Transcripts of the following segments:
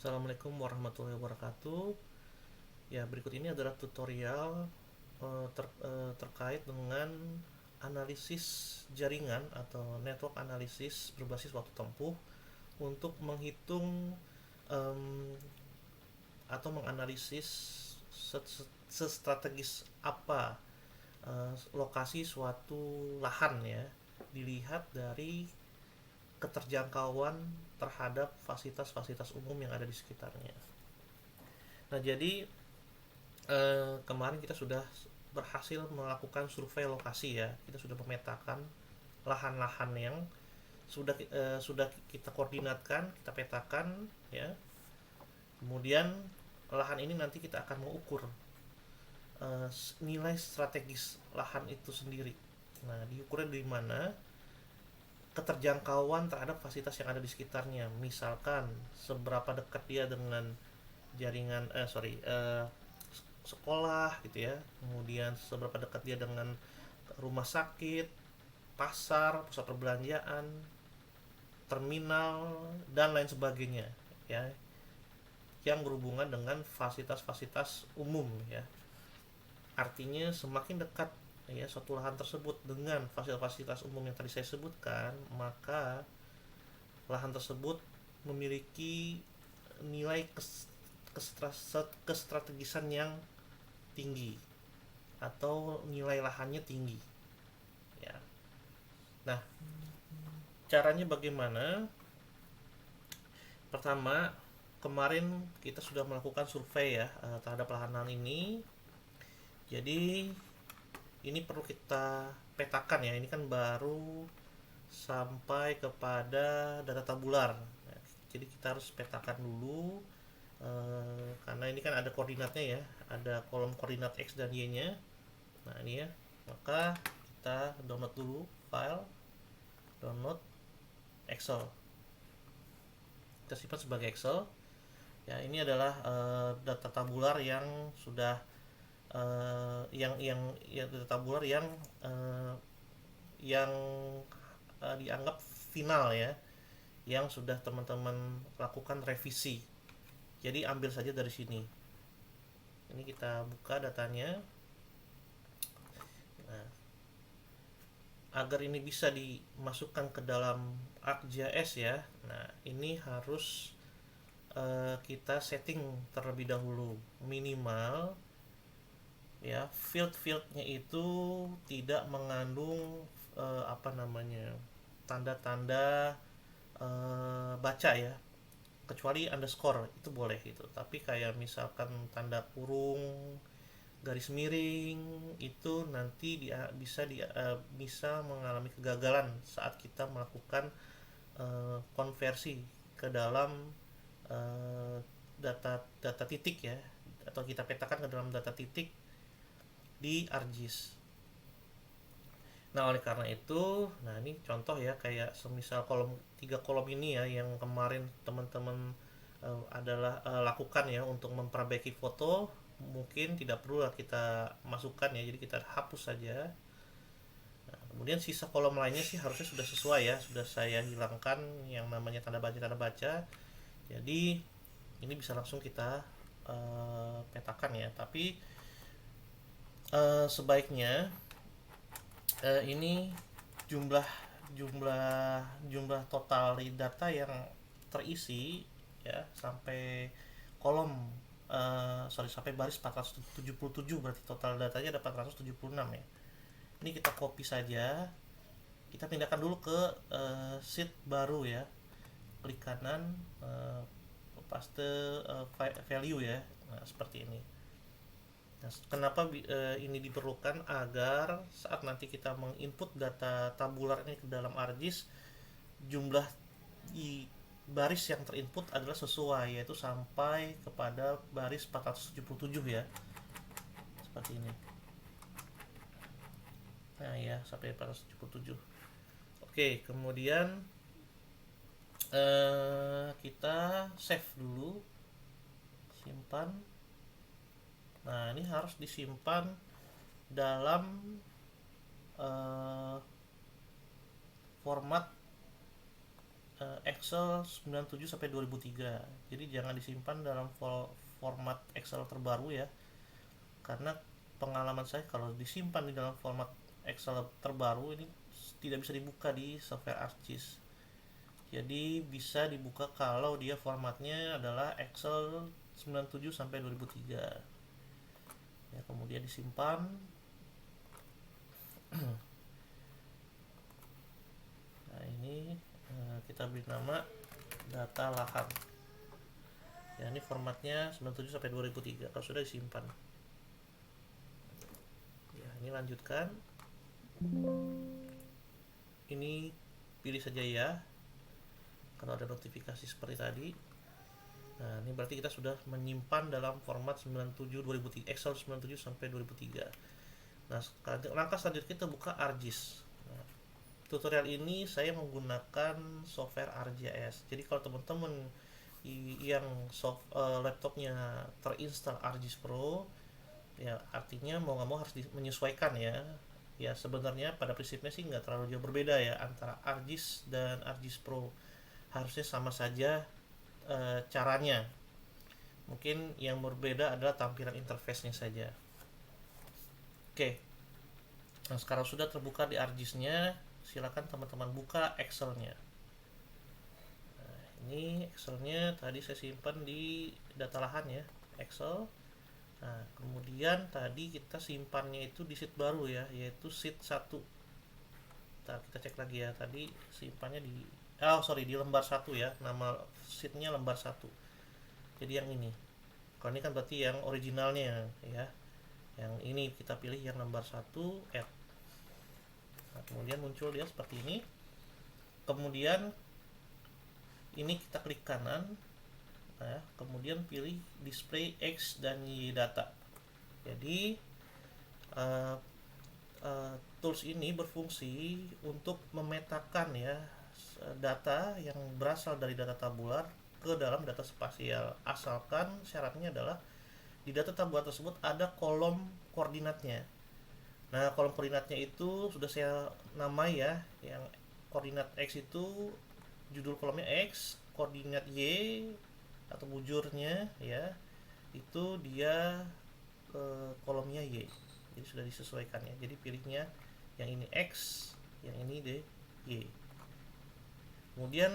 Assalamualaikum warahmatullahi wabarakatuh. Ya, berikut ini adalah tutorial terkait dengan analisis jaringan atau network analisis berbasis waktu tempuh untuk menghitung em, atau menganalisis sestrategis apa lokasi suatu lahan ya, dilihat dari keterjangkauan terhadap fasilitas-fasilitas umum yang ada di sekitarnya. Nah, jadi kemarin kita sudah berhasil melakukan survei lokasi ya. Kita sudah memetakan lahan-lahan yang sudah kita koordinatkan, kita petakan ya. Kemudian lahan ini nanti kita akan mengukur nilai strategis lahan itu sendiri. Nah, diukurnya di mana keterjangkauan terhadap fasilitas yang ada di sekitarnya. Misalkan seberapa dekat dia dengan jaringan sekolah gitu ya, kemudian seberapa dekat dia dengan rumah sakit, pasar, pusat perbelanjaan, terminal, dan lain sebagainya ya, yang berhubungan dengan fasilitas-fasilitas umum ya. Artinya semakin dekat ya suatu lahan tersebut dengan fasilitas-fasilitas umum yang tadi saya sebutkan, maka lahan tersebut memiliki nilai kestrategisan yang tinggi atau nilai lahannya tinggi ya. Nah, caranya bagaimana? Pertama, kemarin kita sudah melakukan survei ya terhadap lahan-lahan ini. Jadi ini perlu kita petakan ya. Ini kan baru sampai kepada data tabular. Jadi kita harus petakan dulu karena ini kan ada koordinatnya ya, ada kolom koordinat X dan Y-nya. Nah, ini ya. Maka kita download dulu file, download Excel. Kita simpan sebagai Excel. Ya, ini adalah data tabular yang sudah yang ya, data tabular yang dianggap final ya, yang sudah teman-teman lakukan revisi. Jadi ambil saja dari sini. Ini kita buka datanya. Nah, agar ini bisa dimasukkan ke dalam ArcGIS ya. Nah, ini harus kita setting terlebih dahulu minimal ya, field-fieldnya itu tidak mengandung apa namanya, tanda-tanda baca ya, kecuali underscore itu boleh itu, tapi kayak misalkan tanda kurung, garis miring itu nanti bisa mengalami kegagalan saat kita melakukan konversi ke dalam data data titik ya, atau kita petakan ke dalam data titik di ArcGIS. Nah, oleh karena itu, nah ini contoh ya, kayak semisal tiga kolom ini ya yang kemarin teman-teman adalah lakukan ya untuk memperbaiki foto, mungkin tidak perlu lah kita masukkan ya, jadi kita hapus saja. Nah, kemudian sisa kolom lainnya sih harusnya sudah sesuai ya, sudah saya hilangkan yang namanya tanda baca. Jadi ini bisa langsung kita petakan ya, tapi sebaiknya ini jumlah jumlah jumlah total data yang terisi ya sampai kolom sampai baris 477, berarti total datanya ada 476 ya. Ini kita copy saja, kita pindahkan dulu ke sheet baru ya, klik kanan, paste value ya. Nah, seperti ini. Nah, kenapa ini diperlukan? Agar saat nanti kita menginput data tabular ini ke dalam ArcGIS, jumlah di baris yang terinput adalah sesuai, yaitu sampai kepada baris 477 ya. Seperti ini. Nah ya, sampai 477. Oke, kemudian kita save dulu, simpan. Nah, ini harus disimpan dalam format Excel 97 sampai 2003. Jadi jangan disimpan dalam format Excel terbaru ya. Karena pengalaman saya kalau disimpan di dalam format Excel terbaru ini tidak bisa dibuka di software ArcGIS. Jadi bisa dibuka kalau dia formatnya adalah Excel 97 sampai 2003. Ya, kemudian disimpan. Nah, ini kita beri nama data lahan. Ya, ini formatnya 97 sampai 2003 kalau sudah disimpan. Ya, ini lanjutkan. Ini pilih saja ya. Kalau ada notifikasi seperti tadi. Nah, ini berarti kita sudah menyimpan dalam format 97 2003 Excel 97 sampai 2003. Nah, langkah selanjutnya kita buka ArcGIS. Nah, tutorial ini saya menggunakan software ArcGIS. Jadi kalau teman-teman yang laptopnya terinstall ArcGIS Pro, ya artinya mau nggak mau harus menyesuaikan ya. Ya sebenarnya pada prinsipnya sih nggak terlalu jauh berbeda ya antara ArcGIS dan ArcGIS Pro. Harusnya sama saja caranya. Mungkin yang berbeda adalah tampilan interface-nya saja. Oke. Nah, sekarang sudah terbuka di ArcGIS-nya, silakan teman-teman buka Excel-nya. Nah, ini Excel-nya tadi saya simpan di data lahan ya, Excel. Nah, kemudian tadi kita simpannya itu di sheet baru ya, yaitu sheet 1. Nah, kita cek lagi ya, tadi simpannya di di lembar 1 ya, nama sheet-nya lembar 1. Jadi yang ini. Kalau ini kan berarti yang originalnya ya. Yang ini kita pilih yang lembar 1 add. Nah, kemudian muncul dia seperti ini. Kemudian ini kita klik kanan. Nah, kemudian pilih display X dan Y data. Jadi tools ini berfungsi untuk memetakan ya data yang berasal dari data tabular ke dalam data spasial, asalkan syaratnya adalah di data tabular tersebut ada kolom koordinatnya. Nah, kolom koordinatnya itu sudah saya namai ya, yang koordinat X itu judul kolomnya X, koordinat Y atau bujurnya ya itu dia kolomnya Y. Jadi sudah disesuaikan ya. Jadi pilihnya yang ini X, yang ini Y. Kemudian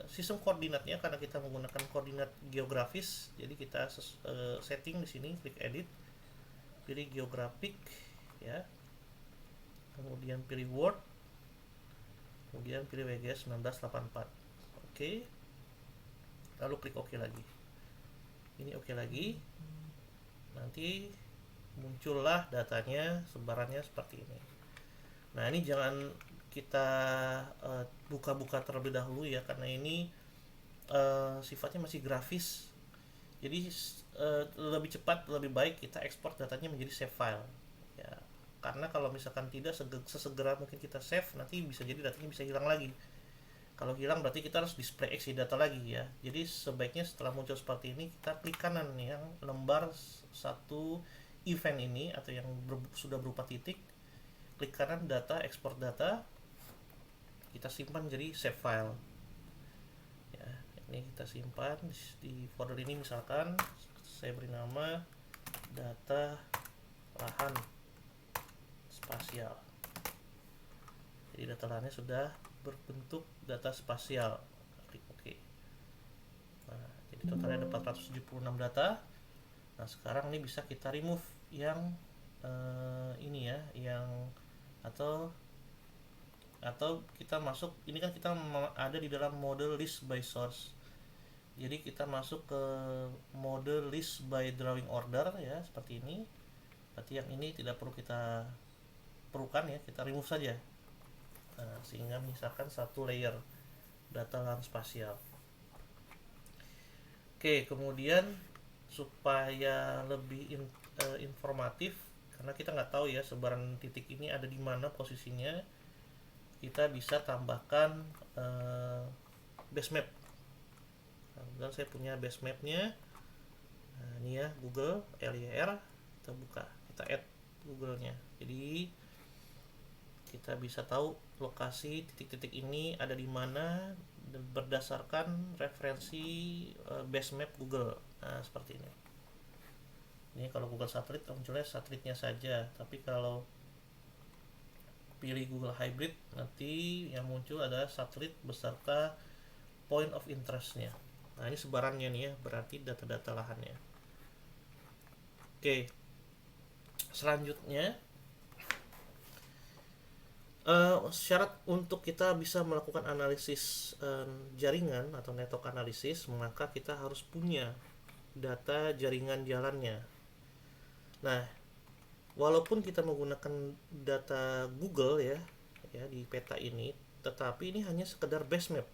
sistem koordinatnya karena kita menggunakan koordinat geografis, jadi kita setting di sini, klik edit, pilih geographic ya. Kemudian pilih Word. Kemudian pilih WGS 1984. Oke. Lalu klik OK lagi. Ini OK lagi. Nanti muncullah datanya, sebarannya seperti ini. Nah, ini jangan kita buka-buka terlebih dahulu ya, karena ini sifatnya masih grafis. Jadi lebih cepat, lebih baik kita ekspor datanya menjadi save file ya. Karena kalau misalkan tidak sesegera mungkin kita save, nanti bisa jadi datanya bisa hilang lagi. Kalau hilang berarti kita harus display X data lagi ya. Jadi sebaiknya setelah muncul seperti ini kita klik kanan yang lembar 1 event ini atau yang sudah berupa titik, klik kanan data, ekspor data, kita simpan jadi save file ya. Ini kita simpan di folder ini, misalkan saya beri nama data lahan spasial. Jadi data lahannya sudah berbentuk data spasial. Klik OK. Nah, jadi totalnya ada 476 data. Nah, sekarang ini bisa kita remove yang ini ya, yang atau kita masuk, ini kan kita ada di dalam mode list by source. Jadi kita masuk ke mode list by drawing order ya, seperti ini. Berarti yang ini tidak perlu kita perlukan ya, kita remove saja. Nah, sehingga misalkan satu layer data lahan spasial. Oke, kemudian supaya lebih informatif, karena kita nggak tahu ya sebaran titik ini ada di mana posisinya, kita bisa tambahkan base map. Nah, saya punya base mapnya. Nah, ini ya, Google LYR, kita buka, kita add Google-nya. Jadi kita bisa tahu lokasi titik-titik ini ada di mana berdasarkan referensi base map Google. Nah, seperti ini. Ini kalau Google Satelit munculnya satelitnya saja, tapi kalau pilih Google Hybrid nanti yang muncul adalah satelit beserta point of interestnya. Nah, ini sebarannya nih ya, berarti data-data lahannya. Oke, selanjutnya syarat untuk kita bisa melakukan analisis jaringan atau network analisis, maka kita harus punya data jaringan jalannya. Nah, walaupun kita menggunakan data Google ya di peta ini, tetapi ini hanya sekedar base map.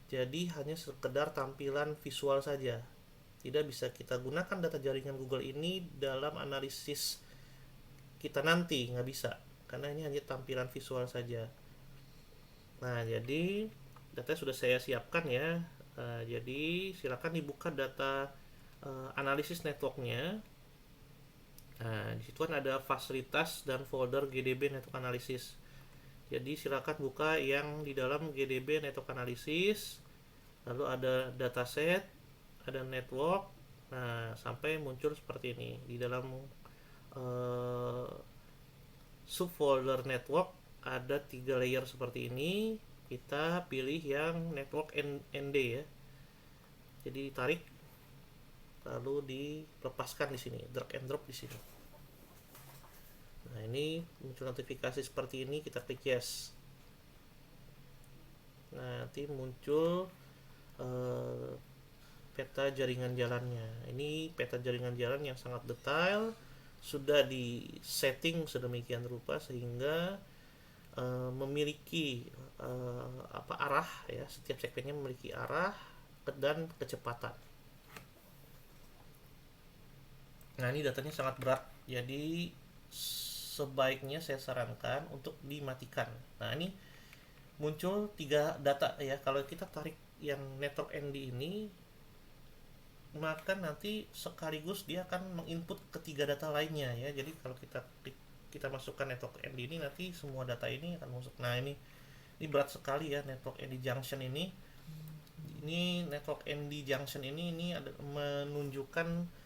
Jadi hanya sekedar tampilan visual saja. Tidak bisa kita gunakan data jaringan Google ini dalam analisis kita nanti, nggak bisa. Karena ini hanya tampilan visual saja. Nah, jadi data sudah saya siapkan ya. Jadi silakan dibuka data analisis networknya. Nah, di situ kan ada fasilitas dan folder GDB Network Analysis. Jadi silakan buka yang di dalam GDB Network Analysis. Lalu ada dataset, ada network. Nah, sampai muncul seperti ini. Di dalam subfolder network ada 3 layer seperti ini. Kita pilih yang network ND ya. Jadi tarik lalu dilepaskan di sini, drag and drop di sini. Nah, ini muncul notifikasi seperti ini, kita klik yes. Nah, nanti muncul peta jaringan jalannya. Ini peta jaringan jalan yang sangat detail, sudah di setting sedemikian rupa sehingga memiliki arah ya, setiap segmennya memiliki arah dan kecepatan. Nah, ini datanya sangat berat, jadi sebaiknya saya sarankan untuk dimatikan. Nah, ini muncul 3 data ya. Kalau kita tarik yang network ND ini, maka nanti sekaligus dia akan menginput ketiga data lainnya ya. Jadi kalau kita masukkan network ND ini, nanti semua data ini akan masuk. Nah, ini berat sekali ya network ND junction ini. Ini network ND junction ini ada menunjukkan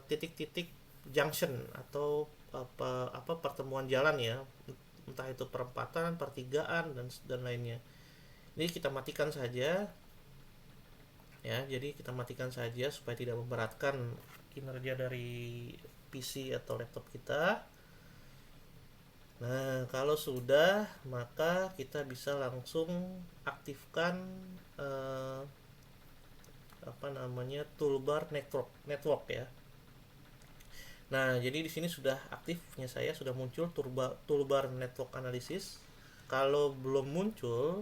titik-titik junction atau apa pertemuan jalan ya, entah itu perempatan, pertigaan dan lainnya. Ini kita matikan saja ya. Jadi kita matikan saja supaya tidak memberatkan kinerja dari PC atau laptop kita. Nah, kalau sudah, maka kita bisa langsung aktifkan toolbar network ya. Nah, jadi di sini sudah aktifnya saya sudah muncul toolbar network analysis. Kalau belum muncul,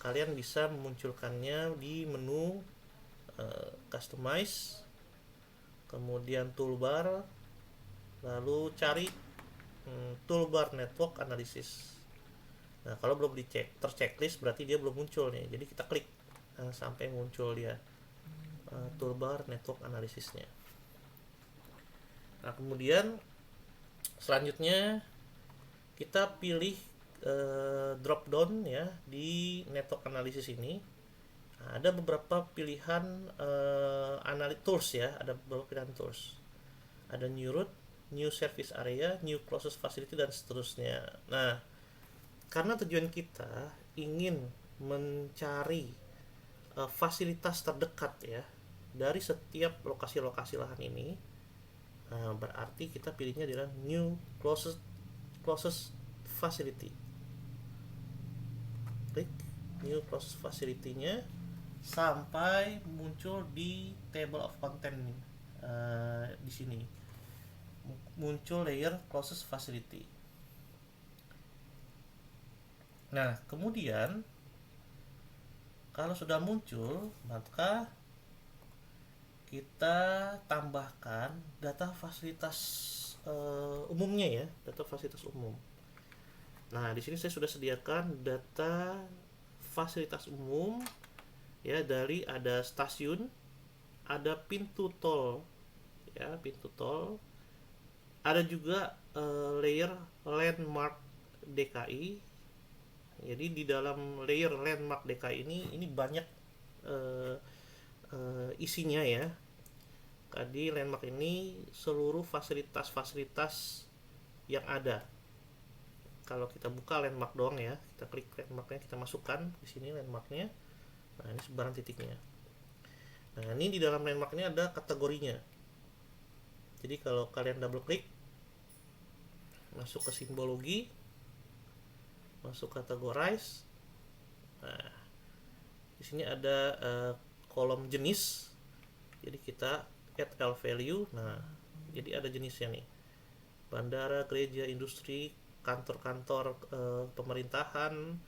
kalian bisa memunculkannya di menu customize, kemudian toolbar, lalu cari toolbar network analysis. Nah, kalau belum terchecklist berarti dia belum muncul nih. Jadi kita klik sampai muncul dia toolbar network analysisnya. Nah, kemudian selanjutnya kita pilih drop down ya di network analysis ini. Nah, ada beberapa pilihan analytics tools ya, ada beberapa pilihan tools. Ada new route, new service area, new closest facility dan seterusnya. Nah, karena tujuan kita ingin mencari fasilitas terdekat ya dari setiap lokasi-lokasi lahan ini, berarti kita pilihnya adalah new closest facility. Klik new closest facility-nya sampai muncul di table of content di sini muncul layer closest facility. Nah, kemudian kalau sudah muncul, maka kita tambahkan data fasilitas umumnya ya, data fasilitas umum. Nah, di sini saya sudah sediakan data fasilitas umum ya, dari ada stasiun, ada pintu tol ya, pintu tol. Ada juga layer landmark DKI, Jadi di dalam layer landmark DKI ini banyak uh, isinya ya. Tadi landmark ini seluruh fasilitas-fasilitas yang ada. Kalau kita buka landmark doang ya, kita klik landmarknya, kita masukkan di sini landmarknya. Nah, ini sebaran titiknya. Nah, ini di dalam landmarknya ada kategorinya. Jadi kalau kalian double klik, masuk ke simbologi, masuk categorize. Nah, di sini ada kolom jenis. Jadi kita add L value. Nah, jadi ada jenisnya nih. Bandara, gereja, industri, kantor-kantor pemerintahan,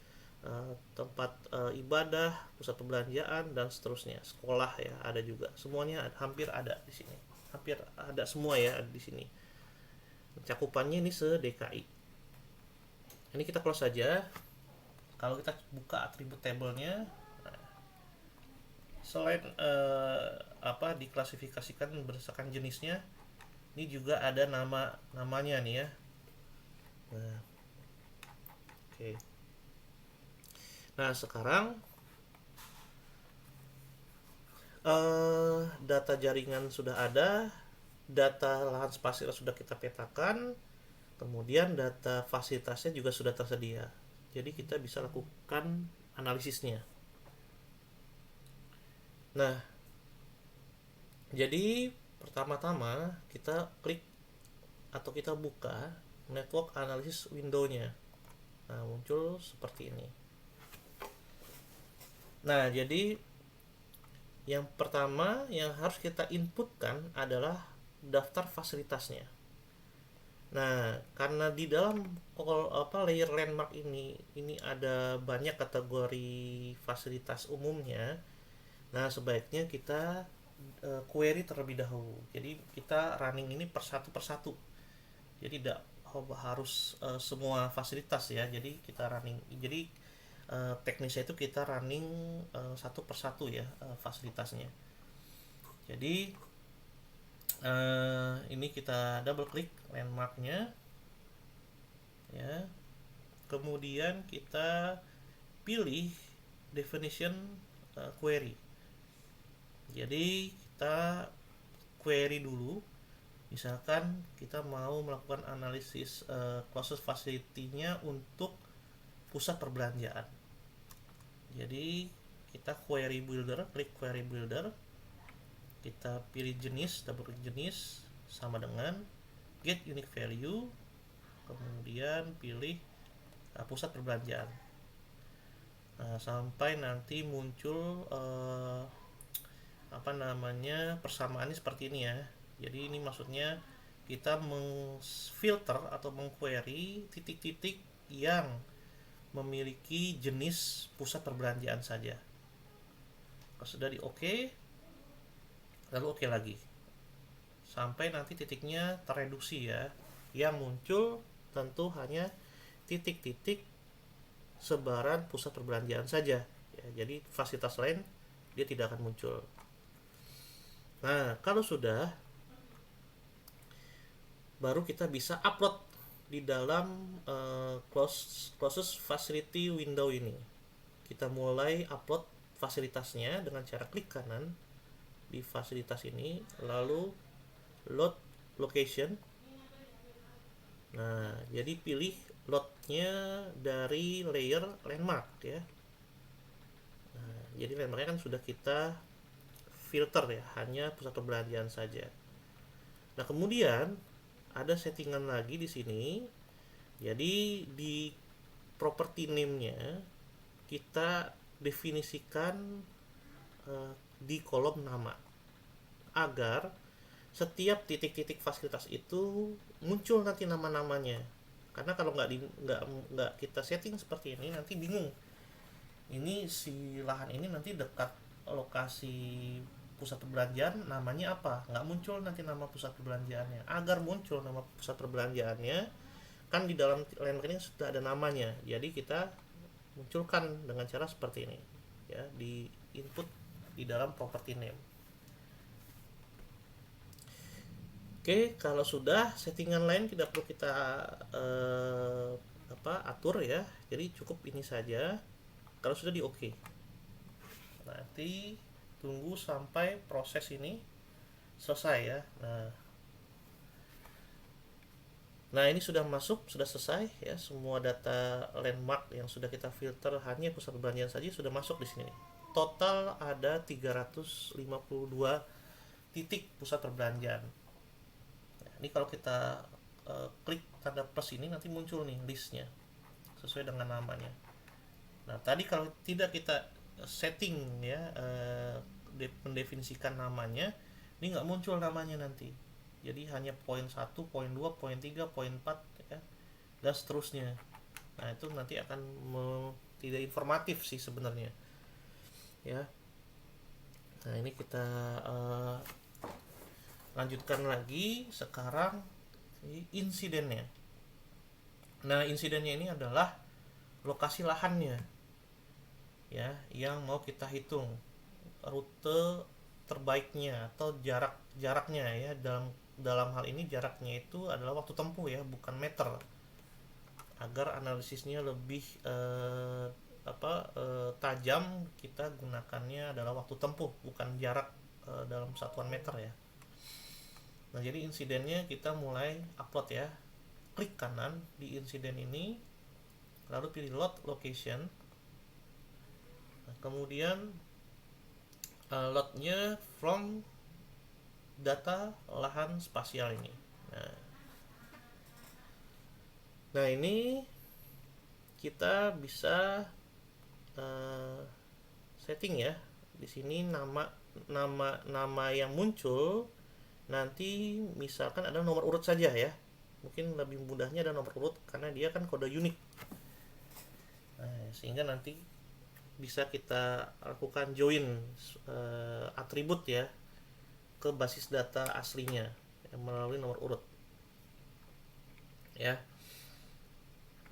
tempat ibadah, pusat perbelanjaan dan seterusnya. Sekolah ya ada juga. Semuanya hampir ada di sini. Hampir ada semua ya di sini. Cakupannya ini se-DKI. Ini kita close saja. Kalau kita buka atribut tabelnya, selain diklasifikasikan berdasarkan jenisnya, ini juga ada namanya nih ya. Nah, oke. Nah, sekarang data jaringan sudah ada, data lahan spasial sudah kita petakan, kemudian data fasilitasnya juga sudah tersedia. Jadi kita bisa lakukan analisisnya. Nah, jadi pertama-tama kita klik atau kita buka network analysis window-nya. Nah, muncul seperti ini. Nah, jadi yang pertama yang harus kita inputkan adalah daftar fasilitasnya. Nah, karena di dalam layer landmark ini ada banyak kategori fasilitas umumnya. Nah, sebaiknya kita query terlebih dahulu. Jadi kita running ini persatu. Jadi tidak harus semua fasilitas ya. Jadi kita running. Jadi teknisnya itu kita running satu persatu ya fasilitasnya. Jadi ini kita double klik landmarknya ya, kemudian kita pilih definition query. Jadi kita query dulu, misalkan kita mau melakukan analisis closest facility-nya untuk pusat perbelanjaan. Jadi kita query builder, klik query builder, kita pilih jenis, double klik jenis, sama dengan get unique value, kemudian pilih pusat perbelanjaan. Nah, sampai nanti muncul persamaannya seperti ini ya. Jadi ini maksudnya kita mengfilter atau mengquery titik-titik yang memiliki jenis pusat perbelanjaan saja. Kalau sudah di OK, lalu OK lagi sampai nanti titiknya tereduksi ya. Yang muncul tentu hanya titik-titik sebaran pusat perbelanjaan saja ya, jadi fasilitas lain dia tidak akan muncul. Nah, kalau sudah, baru kita bisa upload di dalam closest facility window ini. Kita mulai upload fasilitasnya dengan cara klik kanan di fasilitas ini, lalu load location. Nah, jadi pilih loadnya dari layer landmark ya. Nah, jadi landmarknya kan sudah kita filter ya, hanya pusat perbelanjaan saja. Nah, kemudian ada settingan lagi di sini. Jadi di property name-nya kita definisikan di kolom nama agar setiap titik-titik fasilitas itu muncul nanti nama-namanya. Karena kalau nggak kita setting seperti ini, nanti bingung. Ini si lahan ini nanti dekat lokasi pusat perbelanjaan, namanya apa? Nggak muncul nanti nama pusat perbelanjaannya. Agar muncul nama pusat perbelanjaannya, kan di dalam landmark ini sudah ada namanya. Jadi kita munculkan dengan cara seperti ini ya, di input di dalam property name. Oke, kalau sudah, settingan lain tidak perlu kita atur ya. Jadi cukup ini saja. Kalau sudah di oke, nanti tunggu sampai proses ini selesai ya. Nah, ini sudah masuk, sudah selesai ya. Semua data landmark yang sudah kita filter hanya pusat perbelanjaan saja sudah masuk di sini. Total ada 352 titik pusat perbelanjaan. Nah, ini kalau kita klik tanda plus ini nanti muncul nih listnya sesuai dengan namanya. Nah, tadi kalau tidak kita setting ya, mendefinisikan namanya, ini nggak muncul namanya nanti. Jadi hanya poin 1, poin 2, poin 3, poin 4 ya, dan seterusnya. Nah, itu nanti akan tidak informatif sih sebenarnya. Ya. Nah, ini kita lanjutkan lagi sekarang insidennya. Nah, insidennya ini adalah lokasi lahannya ya, yang mau kita hitung rute terbaiknya atau jaraknya ya. Dalam hal ini jaraknya itu adalah waktu tempuh ya, bukan meter, agar analisisnya lebih tajam. Kita gunakannya adalah waktu tempuh, bukan jarak dalam satuan meter ya. Nah, jadi insidennya kita mulai upload ya. Klik kanan di insiden ini, lalu pilih load location. Nah, kemudian loadnya from data lahan spasial ini. Nah, ini kita bisa setting ya. Di sini nama yang muncul nanti misalkan ada nomor urut saja ya. Mungkin lebih mudahnya ada nomor urut karena dia kan kode unik. Nah, sehingga nanti bisa kita lakukan join atribut ya ke basis data aslinya melalui nomor urut ya.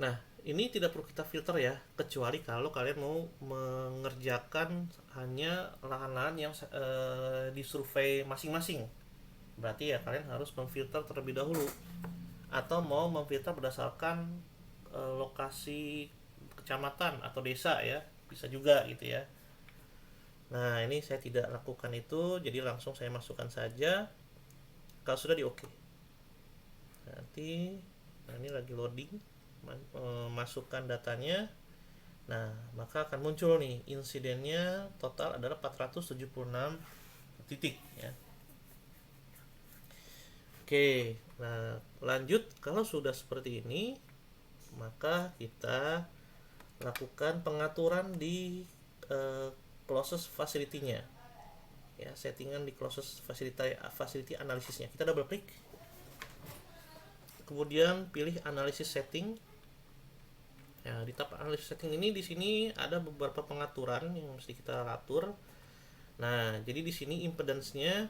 Nah, ini tidak perlu kita filter ya, kecuali kalau kalian mau mengerjakan hanya lahan-lahan yang disurvei masing-masing. Berarti ya kalian harus memfilter terlebih dahulu, atau mau memfilter berdasarkan lokasi kecamatan atau desa ya, bisa juga gitu ya. Nah, ini saya tidak lakukan itu, jadi langsung saya masukkan saja. Kalau sudah di oke, nanti ini lagi loading, masukkan datanya. Nah, maka akan muncul nih insidennya total adalah 476 titik ya. Oke, nah lanjut. Kalau sudah seperti ini, maka kita lakukan pengaturan di closest facility-nya ya, settingan di closest facility analisisnya. Kita double klik, kemudian pilih analisis setting ya. Di tab analisis setting ini, di sini ada beberapa pengaturan yang mesti kita atur. Nah, jadi di sini impedance-nya,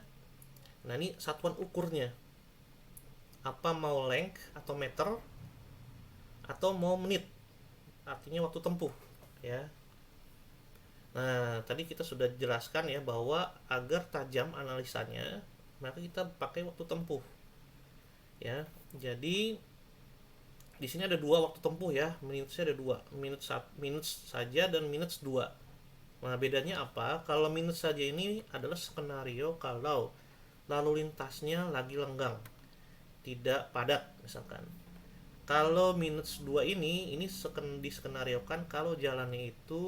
nah ini satuan ukurnya apa, mau length atau meter atau mau menit, artinya waktu tempuh ya. Nah, tadi kita sudah jelaskan ya bahwa agar tajam analisanya, maka kita pakai waktu tempuh. Ya, jadi di sini ada dua waktu tempuh ya, minutesnya ada dua, minutes saja dan minutes 2. Nah, bedanya apa? Kalau minutes saja ini adalah skenario kalau lalu lintasnya lagi lenggang, tidak padat misalkan. Kalau minutes 2 ini diskenariokan kalau jalannya itu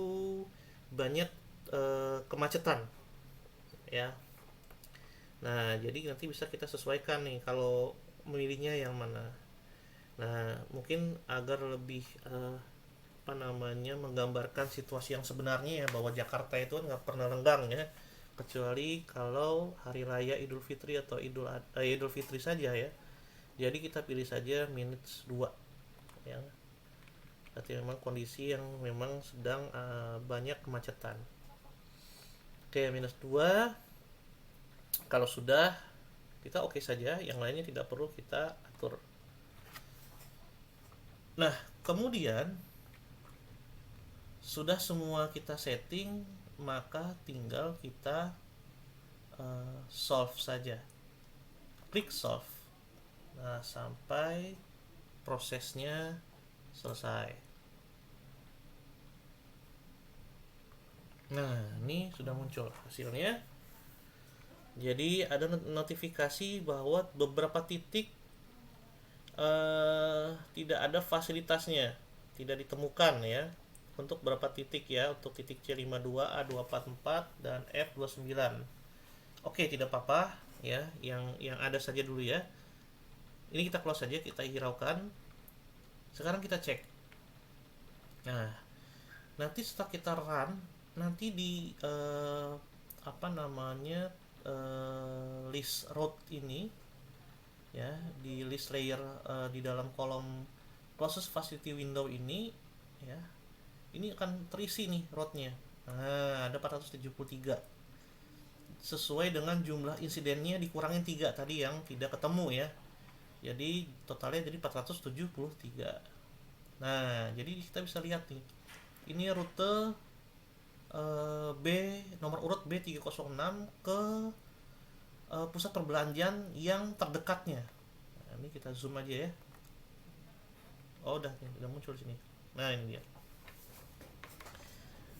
banyak kemacetan ya. Nah, jadi nanti bisa kita sesuaikan nih kalau memilihnya yang mana. Nah, mungkin agar lebih menggambarkan situasi yang sebenarnya ya, bahwa Jakarta itu nggak pernah renggang ya, kecuali kalau hari raya Idul Fitri atau Idul Fitri saja ya. Jadi kita pilih saja minutes 2 ya. Berarti memang kondisi yang memang sedang banyak kemacetan. Oke, minus 2. Kalau sudah, kita oke saja, yang lainnya tidak perlu kita atur. Nah, kemudian sudah semua kita setting, maka tinggal kita solve saja. Klik solve. Nah, sampai prosesnya selesai. Nah, ini sudah muncul hasilnya. Jadi ada notifikasi bahwa beberapa titik tidak ada fasilitasnya, tidak ditemukan ya. Untuk beberapa titik ya, untuk titik C52, A244 dan F29. Oke, tidak apa-apa ya, yang ada saja dulu ya. Ini kita close saja, kita hiraukan. Sekarang kita cek. Nah, nanti setelah kita run, nanti di apa namanya list route ini ya, di list layer di dalam kolom process facility window ini ya, ini akan terisi nih route-nya. Nah, ada 473 sesuai dengan jumlah insidennya dikurangin 3 tadi yang tidak ketemu ya. Jadi totalnya jadi 473. Nah, jadi kita bisa lihat nih. Ini rute B nomor urut B306 ke pusat perbelanjaan yang terdekatnya. Nah, ini kita zoom aja ya. Oh, udah muncul di sini. Nah, ini dia.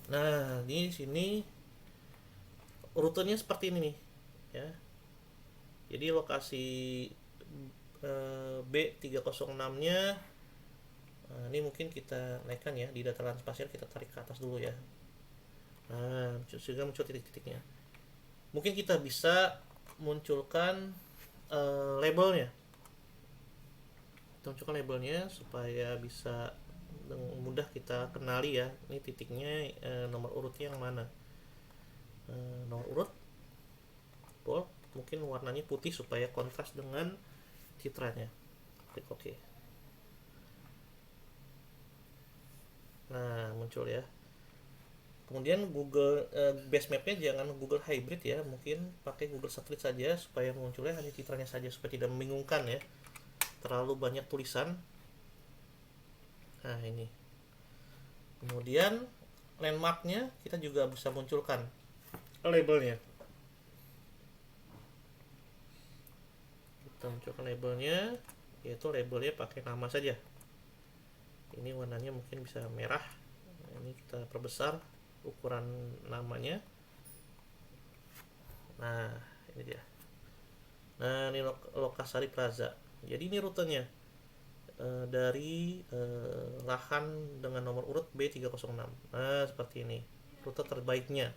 Nah, di sini rutenya seperti ini nih ya. Jadi lokasi B306-nya ini mungkin kita naikkan ya, di dataran spasial kita tarik ke atas dulu ya. Nah, sudah muncul titik-titiknya. Mungkin kita bisa munculkan labelnya. Kita munculkan labelnya supaya bisa mudah kita kenali ya. Ini titiknya nomor urutnya yang mana. Nomor urut bold, mungkin warnanya putih supaya kontras dengan citranya. Klik OK. Nah, muncul ya. Kemudian Google base mapnya jangan Google Hybrid ya, mungkin pakai Google Street saja supaya munculnya hanya citranya saja supaya tidak membingungkan ya, terlalu banyak tulisan. Nah, ini. Kemudian landmarknya kita juga bisa munculkan labelnya. Kita munculkan labelnya, yaitu labelnya pakai nama saja. Ini warnanya mungkin bisa merah. Nah, ini kita perbesar ukuran namanya. Nah, ini dia. Nah, ini Lokasari Plaza. Jadi ini rutenya dari lahan dengan nomor urut B306. Nah, seperti ini rute terbaiknya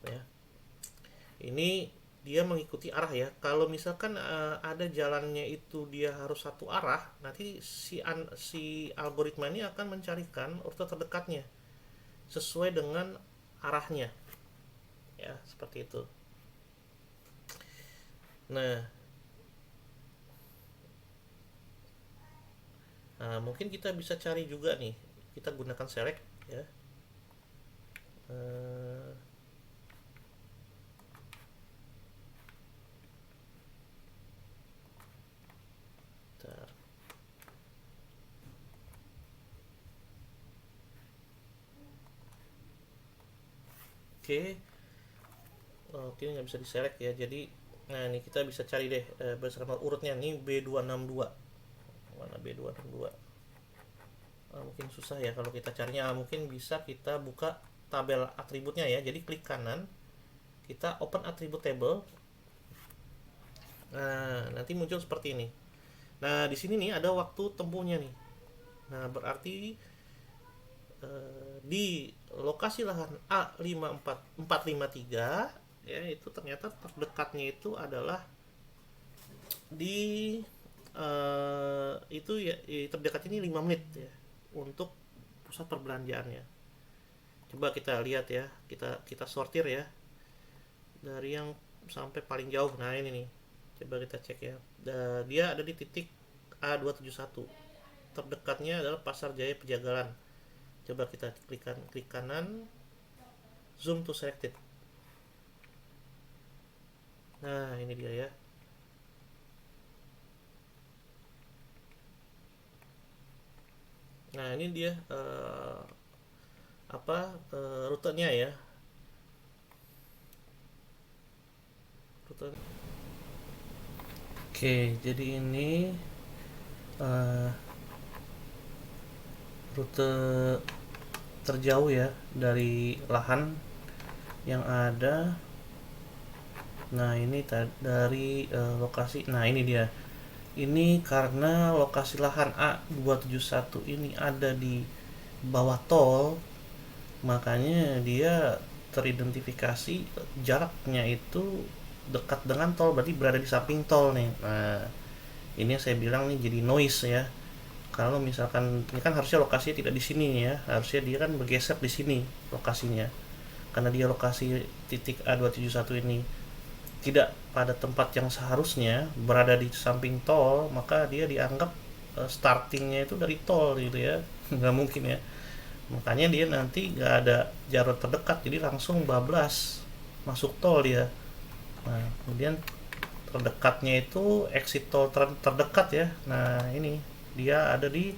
ya. Ini dia mengikuti arah ya. Kalau misalkan ada jalannya itu dia harus satu arah, nanti si algoritma ini akan mencarikan rute terdekatnya sesuai dengan arahnya ya, seperti itu. Nah, mungkin kita bisa cari juga nih, kita gunakan select ya. Oke, nggak bisa diselect ya. Jadi, nah ini kita bisa cari deh berdasarkan urutnya. Ini B262. Mana B262? Mungkin susah ya kalau kita carinya. Mungkin bisa kita buka tabel atributnya ya. Jadi klik kanan, kita open attribute table. Nah, nanti muncul seperti ini. Nah, di sini nih ada waktu tempuhnya nih. Nah, berarti di lokasi lahan A453 ya, itu ternyata terdekatnya itu adalah di itu ya, terdekat ini 5 menit ya untuk pusat perbelanjaannya. Coba kita lihat ya, kita sortir ya dari yang sampai paling jauh. Nah, ini nih, coba kita cek ya. Dia ada di titik A271. Terdekatnya adalah Pasar Jaya Pejagalan. Coba kita klik kanan, zoom to selected. Nah, ini dia ya. Nah, ini dia rutenya ya. Oke, jadi ini rute terjauh ya dari lahan yang ada. Nah ini dari lokasi, nah ini dia. Ini karena lokasi lahan A271 ini ada di bawah tol, makanya dia teridentifikasi jaraknya itu dekat dengan tol, berarti berada di samping tol nih. Nah ini yang saya bilang nih jadi noise ya. Kalau misalkan ini kan harusnya lokasinya tidak di sini ya, harusnya dia kan bergeser di sini lokasinya. Karena dia lokasi titik A271 ini tidak pada tempat yang seharusnya berada di samping tol, maka dia dianggap startingnya itu dari tol gitu ya. Nggak mungkin ya, makanya dia nanti nggak ada jalur terdekat, jadi langsung bablas masuk tol dia. Nah kemudian terdekatnya itu exit tol terdekat ya. Nah ini dia ada di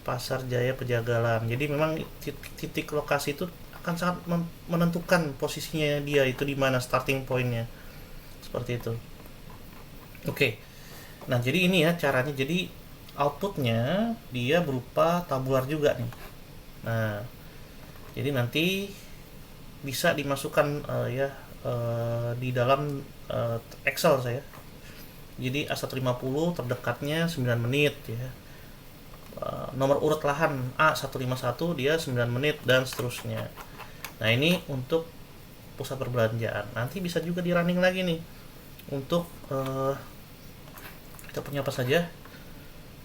Pasar Jaya Pejagalan, jadi memang titik lokasi itu akan sangat menentukan posisinya dia itu di mana starting pointnya, seperti itu. Oke, nah jadi ini ya caranya. Jadi outputnya dia berupa tabular juga nih. Nah jadi nanti bisa dimasukkan di dalam Excel saya. Jadi A150 terdekatnya 9 menit ya. Nomor urut lahan A151 dia 9 menit dan seterusnya. Nah ini untuk pusat perbelanjaan. Nanti bisa juga di running lagi nih untuk kita punya apa saja.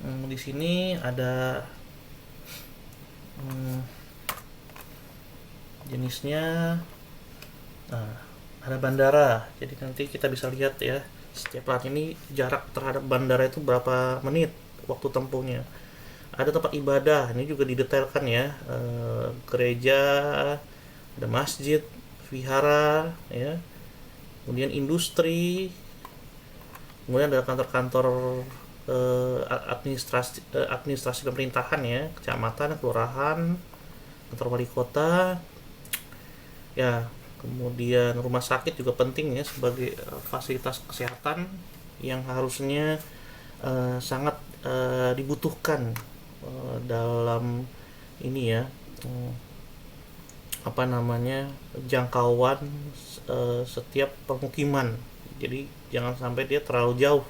Di sini ada jenisnya. Nah ada bandara, jadi nanti kita bisa lihat ya setiap lahan ini jarak terhadap bandara itu berapa menit waktu tempuhnya. Ada tempat ibadah, ini juga didetailkan ya, gereja, ada masjid, vihara ya, kemudian industri, kemudian ada kantor-kantor administrasi pemerintahan ya, kecamatan, kelurahan, kantor wali kota ya. Kemudian rumah sakit juga penting ya sebagai fasilitas kesehatan yang harusnya sangat dibutuhkan dalam ini ya, jangkauan setiap permukiman. Jadi jangan sampai dia terlalu jauh.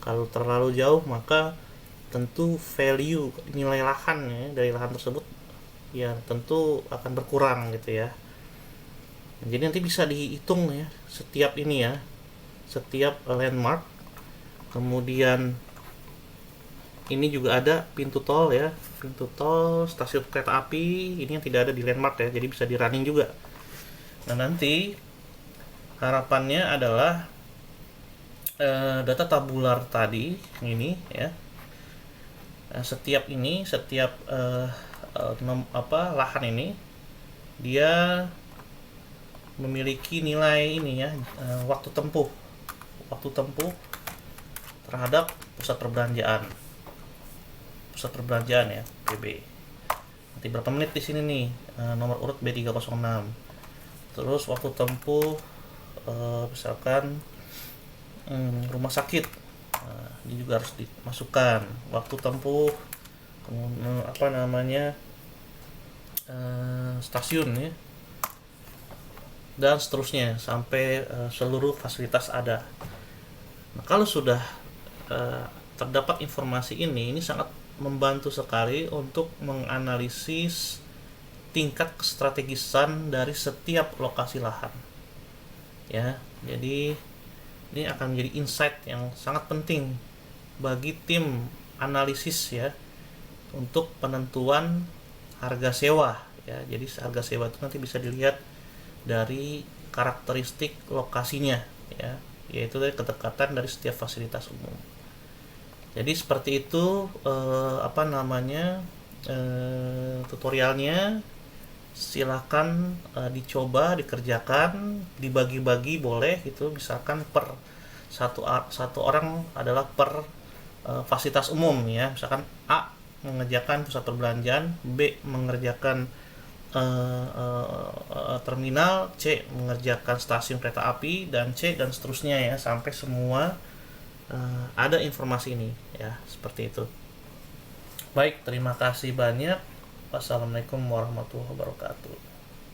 Kalau terlalu jauh maka tentu value nilai lahan ya dari lahan tersebut ya tentu akan berkurang gitu ya. Jadi nanti bisa dihitung ya setiap ini ya, setiap landmark. Kemudian ini juga ada pintu tol ya, pintu tol, stasiun kereta api, ini yang tidak ada di landmark ya, jadi bisa di running juga. Nah nanti harapannya adalah data tabular tadi ini ya, setiap lahan ini dia memiliki nilai ini ya, waktu tempuh terhadap pusat perbelanjaan ya, PB. Nanti berapa menit di sini nih, nomor urut B306. Terus waktu tempuh misalkan rumah sakit, ini juga harus dimasukkan waktu tempuh. Kemudian stasiun ya, dan seterusnya sampai seluruh fasilitas ada. Nah, kalau sudah terdapat informasi ini sangat membantu sekali untuk menganalisis tingkat kestrategisan dari setiap lokasi lahan. Ya, jadi ini akan menjadi insight yang sangat penting bagi tim analisis ya untuk penentuan harga sewa ya. Jadi harga sewa itu nanti bisa dilihat dari karakteristik lokasinya ya, yaitu dari kedekatan dari setiap fasilitas umum. Jadi seperti itu tutorialnya. Silakan dicoba, dikerjakan, dibagi-bagi boleh gitu, misalkan per satu orang adalah per fasilitas umum ya. Misalkan A mengerjakan pusat perbelanjaan, B mengerjakan terminal, C mengerjakan stasiun kereta api, dan C dan seterusnya ya, sampai semua ada informasi ini ya, seperti itu. Baik, terima kasih banyak. Wassalamualaikum warahmatullahi wabarakatuh.